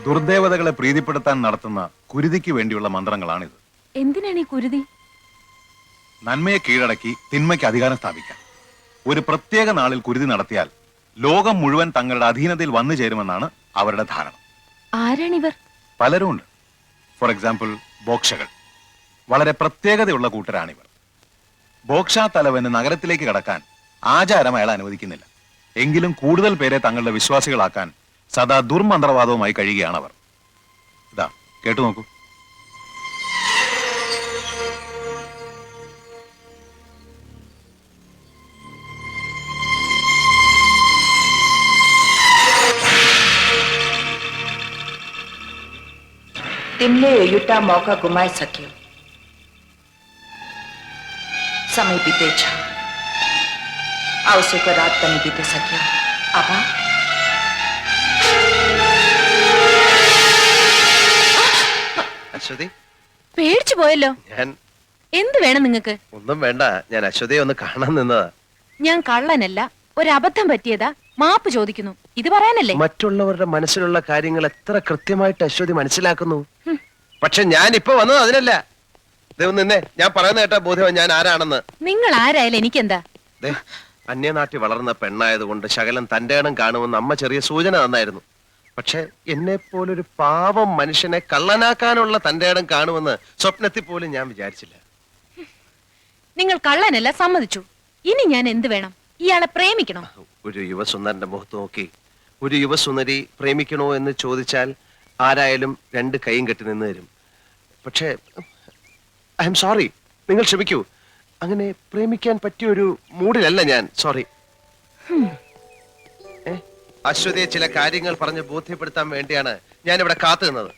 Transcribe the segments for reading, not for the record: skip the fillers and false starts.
ദുർദേവതകളെ പ്രീതിപ്പെടുത്താൻ നടത്തുന്ന കുരുതിക്ക് വേണ്ടിയുള്ള മന്ത്രങ്ങളാണിത്. എന്തിനാണ് ഈ കുരുതി? നന്മയെ കീഴടക്കി തിന്മയ്ക്ക് അധികാരം സ്ഥാപിക്കാൻ. ഒരു പ്രത്യേക നാളിൽ കുരുതി നടത്തിയാൽ ലോകം മുഴുവൻ തങ്ങളുടെ അധീനതയിൽ വന്നു ചേരുമെന്നാണ് അവരുടെ ധാരണ. ആരാണിവർ? പലരും ഉണ്ട്. ഫോർ എക്സാമ്പിൾ ബോക്ഷകൾ. വളരെ പ്രത്യേകതയുള്ള കൂട്ടരാണിവർ. ബോക്ഷ തലവന് നഗരത്തിലേക്ക് കടക്കാൻ ആചാരം അയാൾ അനുവദിക്കുന്നില്ല. എങ്കിലും കൂടുതൽ പേരെ തങ്ങളുടെ വിശ്വാസികളാക്കാൻ സദാ ദുർമന്ത്രവാദവുമായി കഴിയുകയാണ് അവർ. ഇതാ കേട്ടു നോക്കൂ. तिमने युटा मौका गुमाए सक्यो. समय बीते छ. आवश्यक रात बनी बीते सक्यो. आभा അശ്വതി, പേടിച്ചു പോയല്ലോ. ഞാൻ എന്ത് വേണം നിങ്ങൾക്ക്? ഒന്നും വേണ്ട, ഞാൻ അശ്വതിയെ ഒന്ന് കാണാൻ നിന്നതാ. ഞാൻ കള്ളനല്ല, ഒരു അബദ്ധം പറ്റിയതാ, മാപ്പ് ചോദിക്കുന്നു. ഇത് പറയാനല്ലേ? മറ്റുള്ളവരുടെ മനസ്സിലുള്ള കാര്യങ്ങൾ എത്ര കൃത്യമായിട്ട് അശ്വതി മനസ്സിലാക്കുന്നു. പക്ഷെ ഞാൻ ഇപ്പൊ വന്നത് അതിനല്ല. നിന്നെ ഞാൻ പറയുന്ന കേട്ട ബോധ്യം ഞാൻ ആരാണെന്ന്. നിങ്ങൾ ആരായാലും എനിക്കെന്താ? അന്യനാട്ടിൽ വളർന്ന പെണ്ണായതുകൊണ്ട് ശകലം തന്റെ ഇടം കാണുമെന്ന് അമ്മ ചെറിയ സൂചന തന്നായിരുന്നു. പക്ഷെ എന്നെ പോലൊരു പാവം മനുഷ്യനെ കള്ളനാക്കാനുള്ള തന്റെ ഇടം കാണുമെന്ന് സ്വപ്നത്തിൽ പോലും ഞാൻ വിചാരിച്ചില്ല. നിങ്ങൾ കള്ളനല്ല, സമ്മതിച്ചു. ഇനി ഞാൻ എന്ത് വേണം? ഇയാളെ പ്രേമിക്കണോ? ഒരു യുവസുന്ദരന്റെ മുഖത്ത് നോക്കി ഒരു യുവസുന്ദരി പ്രേമിക്കണോ എന്ന് ചോദിച്ചാൽ ആരായാലും രണ്ട് കൈയും കെട്ടി നിന്ന് തരും. പക്ഷേ ഐ എം സോറി, നിങ്ങൾ ക്ഷമിക്കൂ. അങ്ങനെ പ്രേമിക്കാൻ പറ്റിയ ഒരു മൂഡിലല്ല ഞാൻ. സോറി. അശ്വതിയെ ചില കാര്യങ്ങൾ പറഞ്ഞ് ബോധ്യപ്പെടുത്താൻ വേണ്ടിയാണ് ഞാൻ ഇവിടെ കാത്തു നിന്നത്.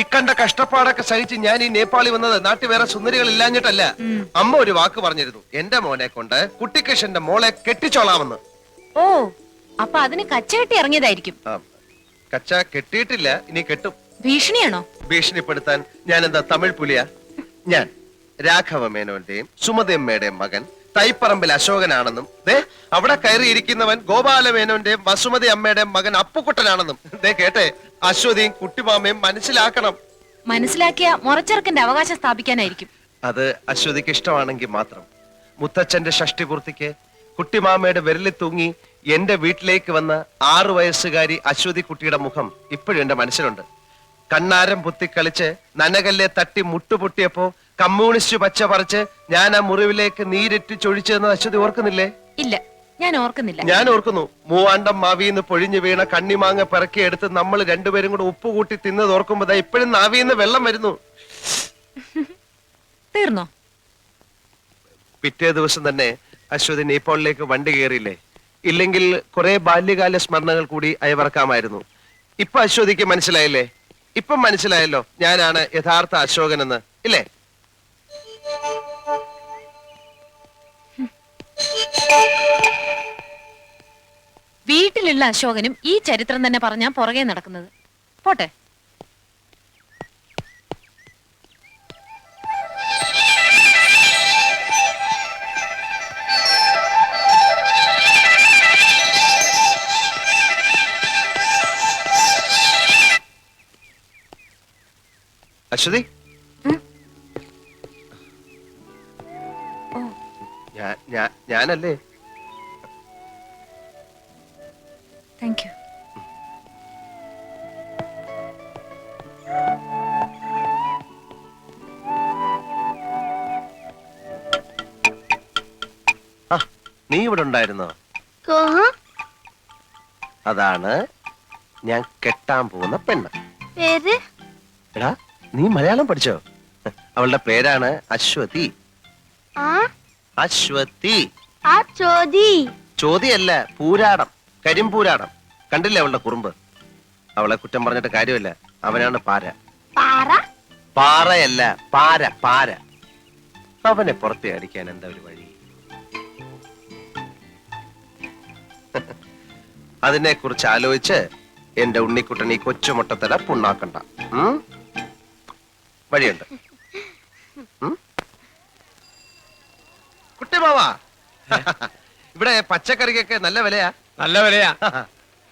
ഇക്കണ്ട കഷ്ടപ്പാടൊക്കെ സഹിച്ച് ഞാൻ ഈ നേപ്പാളി വന്നത് നാട്ടിൽ വേറെ സുന്ദരികൾ ഇല്ലാഞ്ഞിട്ടല്ല. അമ്മ ഒരു വാക്ക് പറഞ്ഞിരുന്നു, എന്റെ മോനെ കൊണ്ട് കുട്ടിക്കൃഷ്ണന്റെ മോളെ കെട്ടിച്ചോളാമെന്ന്. ഓ, അപ്പൊ അതിന് കച്ചകെട്ടി ഇറങ്ങിയതായിരിക്കും. കച്ച കെട്ടിയിട്ടില്ല, ഇനി കെട്ടും. ഭീഷണിയാണോ? ഭീഷണിപ്പെടുത്താൻ ഞാൻ എന്താ തമിഴ് പുലിയാ? ഞാൻ രാഘവ മേനോന്റെയും സുമതിയമ്മയുടെയും മകൻ തൈപ്പറമ്പിൽ അശോകനാണെന്നും അവിടെ കയറിയിരിക്കുന്നവൻ ഗോപാല മേനോന്റെയും വസുമതി അമ്മയുടെയും മകൻ അപ്പുക്കുട്ടനാണെന്നും കേട്ടെ അശ്വതിയും കുട്ടിമാമയും മനസ്സിലാക്കണം. മനസ്സിലാക്കിയ മുറച്ചെറുക്കന്റെ അവകാശം സ്ഥാപിക്കാനായിരിക്കും. അത് അശ്വതിക്ക് ഇഷ്ടമാണെങ്കിൽ മാത്രം. മുത്തച്ഛന്റെ ഷഷ്ടിപൂർത്തിക്ക് കുട്ടിമാമയുടെ വിരലിൽ തൂങ്ങി എന്റെ വീട്ടിലേക്ക് വന്ന 6 വയസ്സുകാരി അശ്വതി കുട്ടിയുടെ മുഖം ഇപ്പോഴും എന്റെ മനസ്സിലുണ്ട്. കണ്ണാരം പൊത്തിക്കളിച്ച് നനകല്ലെ തട്ടി മുട്ടുപൊട്ടിയപ്പോ കമ്മ്യൂണിസ്റ്റ് പച്ച പറിച്ച് ഞാൻ ആ മുറിവിലേക്ക് നീരിട്ട് ചൊഴിച്ചെന്ന് അശ്വതി ഓർക്കുന്നില്ലേ? ഇല്ല, ഞാൻ ഓർക്കുന്നില്ല. ഞാൻ ഓർക്കുന്നു. മൂവാണ്ടം മാവിന്ന് പൊഴിഞ്ഞു വീണ കണ്ണിമാങ്ങ പിറക്കിയെടുത്ത് നമ്മൾ രണ്ടുപേരും കൂടെ ഉപ്പ് കൂട്ടി തിന്നത് ഓർക്കുമ്പോ ഇപ്പോഴും നാവിന്ന് വെള്ളം വരുന്നു. തീർന്നോ? പിറ്റേ ദിവസം തന്നെ അശ്വതി നേപ്പാളിലേക്ക് വണ്ടി കയറിയില്ലേ? ഇല്ലെങ്കിൽ കുറെ ബാല്യകാല സ്മരണകൾ കൂടി അയവറക്കാമായിരുന്നു. ഇപ്പൊ അശ്വതിക്ക് മനസ്സിലായില്ലേ? ഇപ്പം മനസ്സിലായല്ലോ ഞാനാണ് യഥാർത്ഥ അശോകൻ എന്ന്, ഇല്ലേ? വീട്ടിലുള്ള അശോകനും ഈ ചരിത്രം തന്നെ പറഞ്ഞാ പുറകെ നടക്കുന്നത്. പോട്ടെ. അശ്വതി, ഞാനല്ലേ? Thank you. നീ ഇവിടെ ഉണ്ടായിരുന്നോ? അതാണ് ഞാൻ കെട്ടാൻ പോകുന്ന പെണ്ണ്. പേര്? എടാ, നീ മലയാളം പഠിച്ചോ? അവളുടെ പേരാണ് അശ്വതി. അശ്വതി. ചോദ്യല്ല, പൂരാടം, കരിമ്പൂരാടം. കണ്ടില്ലേ അവളുടെ കുറുമ്പ്? അവളെ കുറ്റം പറഞ്ഞിട്ട് കാര്യമില്ല. അവനാണ് പാര. പാറയല്ല, പാര, പാര. അവനെ പുറത്തെ അടിക്കാൻ എന്താ ഒരു വഴി? അതിനെ കുറിച്ച് ആലോചിച്ച് എന്റെ ഉണ്ണിക്കുട്ടൻ ഈ കൊച്ചുമുട്ടത്തല പുണ്ണാക്കണ്ട. വഴിയുണ്ട്. കുട്ടിമാവാ, ഇവിടെ പച്ചക്കറിക്കൊക്കെ നല്ല വിലയാ. നല്ല വിലയാ.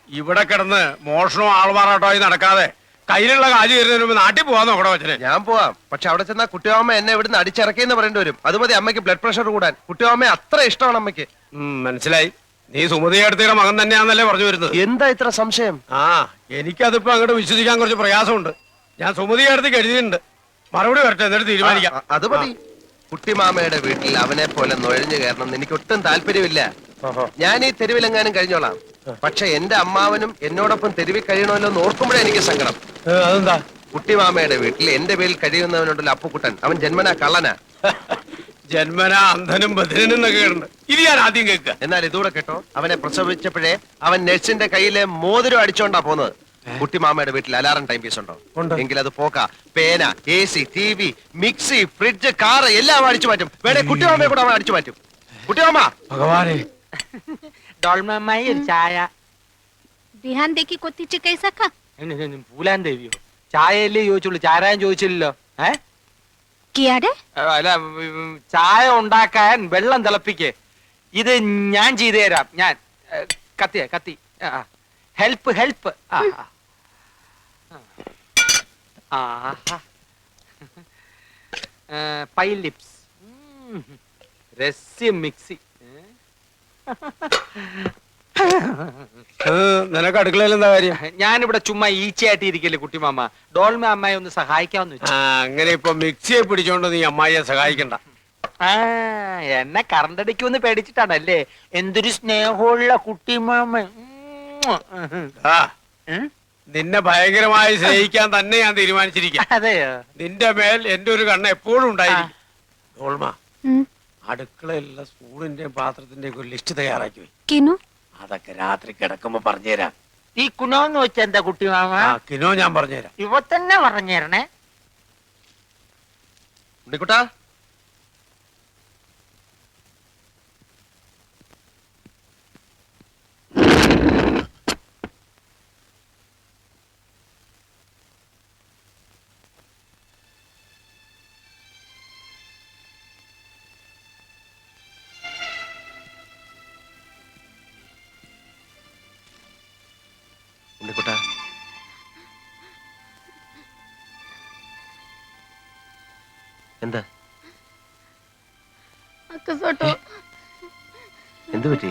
ഇവിടെ കിടന്ന് മോഷണവും ആൾമാറാട്ടമായി നടക്കാതെ കയ്യിലുള്ള കാശ് കയറുന്നതിന് മുമ്പ് നാട്ടിൽ പോവാൻ നോക്കണോ അച്ഛനെ? ഞാൻ പോവാം, പക്ഷെ അവിടെ ചെന്നാ കുട്ടിയമ്മ എന്നെ ഇവിടുന്ന് അടിച്ചിറക്കിയെന്ന് പറയേണ്ടി വരും. അത് മതി അമ്മയ്ക്ക് ബ്ലഡ് പ്രഷർ കൂടാൻ. കുട്ടിയമ്മ അത്ര ഇഷ്ടമാണ് അമ്മയ്ക്ക്. മനസ്സിലായി. നീ സുമതി അടുത്തയുടെ മകൻ തന്നെയാന്നല്ലേ പറഞ്ഞു വരുന്നത്? എന്താ ഇത്ര സംശയം? ആ, എനിക്കതിപ്പോ അങ്ങോട്ട് വിശ്വസിക്കാൻ കുറച്ച് പ്രയാസമുണ്ട്. ഞാൻ സുമതി അടുത്തേക്ക് എഴുതിയിട്ടുണ്ട്. മറുപടി വരട്ടെ, എന്നിട്ട് തീരുമാനിക്കാം. അത് മതി. കുട്ടിമാമയുടെ വീട്ടിൽ അവനെ പോലെ നുഴഞ്ഞു കയറണം എന്ന് എനിക്ക് ഒട്ടും താല്പര്യമില്ല. ഞാൻ ഈ തെരുവിലെങ്ങാനും കഴിഞ്ഞോളാം. പക്ഷെ എന്റെ അമ്മാവനും എന്നോടൊപ്പം തെരുവിൽ കഴിയണമല്ലോ എന്ന് ഓർക്കുമ്പോഴേ എനിക്ക് സങ്കടം. അതെന്താ? കുട്ടിമാമയുടെ വീട്ടിൽ എന്റെ പേരിൽ കഴിയുന്നവനുണ്ടല്ലോ അപ്പുക്കുട്ടൻ, അവൻ ജന്മനാ കള്ളനാ. ജന്മനാ അന്ധനും ബധിരനും എന്നൊക്കെ ഉണ്ട്. ഇത് ഞാൻ ആദ്യം കേൾക്കുക. എന്നാൽ ഇതൂടെ കേട്ടോ, അവനെ പ്രസവിച്ചപ്പോഴേ അവൻ നഴ്സിന്റെ കയ്യിലെ മോതിരം അടിച്ചോണ്ടാ പോന്നത്. കുട്ടിമാമയുടെ വീട്ടിൽ അലാറം ടൈം പീസ് ഉണ്ടോ? എങ്കിൽ അത് പോക്ക. പേന, AC, TV, mixie, fridge, car എല്ലാം അടിച്ചു മാറ്റും. വേണേ കുട്ടിമാമയെ കൂടെ അവൻ അടിച്ചു മാറ്റും. കുട്ടിമാമ, ഭഗവാനെ, ഡോൾമമ്മായി ഒരു ചായ. ധ്യാൻ ദേക്കി കൊത്തിച്ച് കൈസക്ക പൂലാൻ ദേവിയോ? ചായയല്ലേ ചോദിച്ചുള്ളൂ, ചാരായം ചോദിച്ചില്ലല്ലോ. കിയാടെ അല്ല, ചായ ഉണ്ടാക്കാൻ വെള്ളം തിളപ്പിക്ക്. ഇത് ഞാൻ ചെയ്തു തരാം. ഞാൻ കത്തി ഹെൽപ്പ് ഹെൽപ്പ്. പൈ ലിപ്സ്, രസ്യം മിക്സി. നിനക്ക് അടുക്കളയിൽ എന്താ കാര്യം? ഞാനിവിടെ ചുമ്മാ ഈച്ചയായിട്ട് ഇരിക്കല്ലേ കുട്ടിമാമ. ഡോൾമ അമ്മായി ഒന്ന് സഹായിക്കാമെന്ന് വെച്ചു. അങ്ങനെ ഇപ്പൊ മിക്സിയെ പിടിച്ചോണ്ട് നീ അമ്മായിയെ സഹായിക്കണ്ട. എന്നെ കറണ്ടടിക്കുമെന്ന് പേടിച്ചിട്ടാണല്ലേ? എന്തൊരു സ്നേഹമുള്ള കുട്ടിമാമ. ആ, നിന്നെ ഭയങ്കരമായി സ്നേഹിക്കാൻ തന്നെ ഞാൻ തീരുമാനിച്ചിരിക്കാം. അതെയോ? നിന്റെ മേൽ എന്റെ ഒരു കണ്ണ് എപ്പോഴും ഉണ്ടായിരിക്കും. ഡോൾമ, അടുക്കളയിലുള്ള സ്പൂണിന്റെയും പാത്രത്തിന്റെയും ഒരു ലിസ്റ്റ് തയ്യാറാക്കി പോയി. കിനു അതൊക്കെ രാത്രി കിടക്കുമ്പോ പറഞ്ഞുതരാം. ഈ കുണോന്ന് വെച്ച എന്താ കുട്ടിമാമ? കിനോ ഞാൻ പറഞ്ഞുതരാം. ഇവ തന്നെ പറഞ്ഞേരണേ. ഉണ്ണിക്കുട്ടാ, ഉണ്ണിക്കുട്ടാ, എന്താ എന്തു പറ്റി?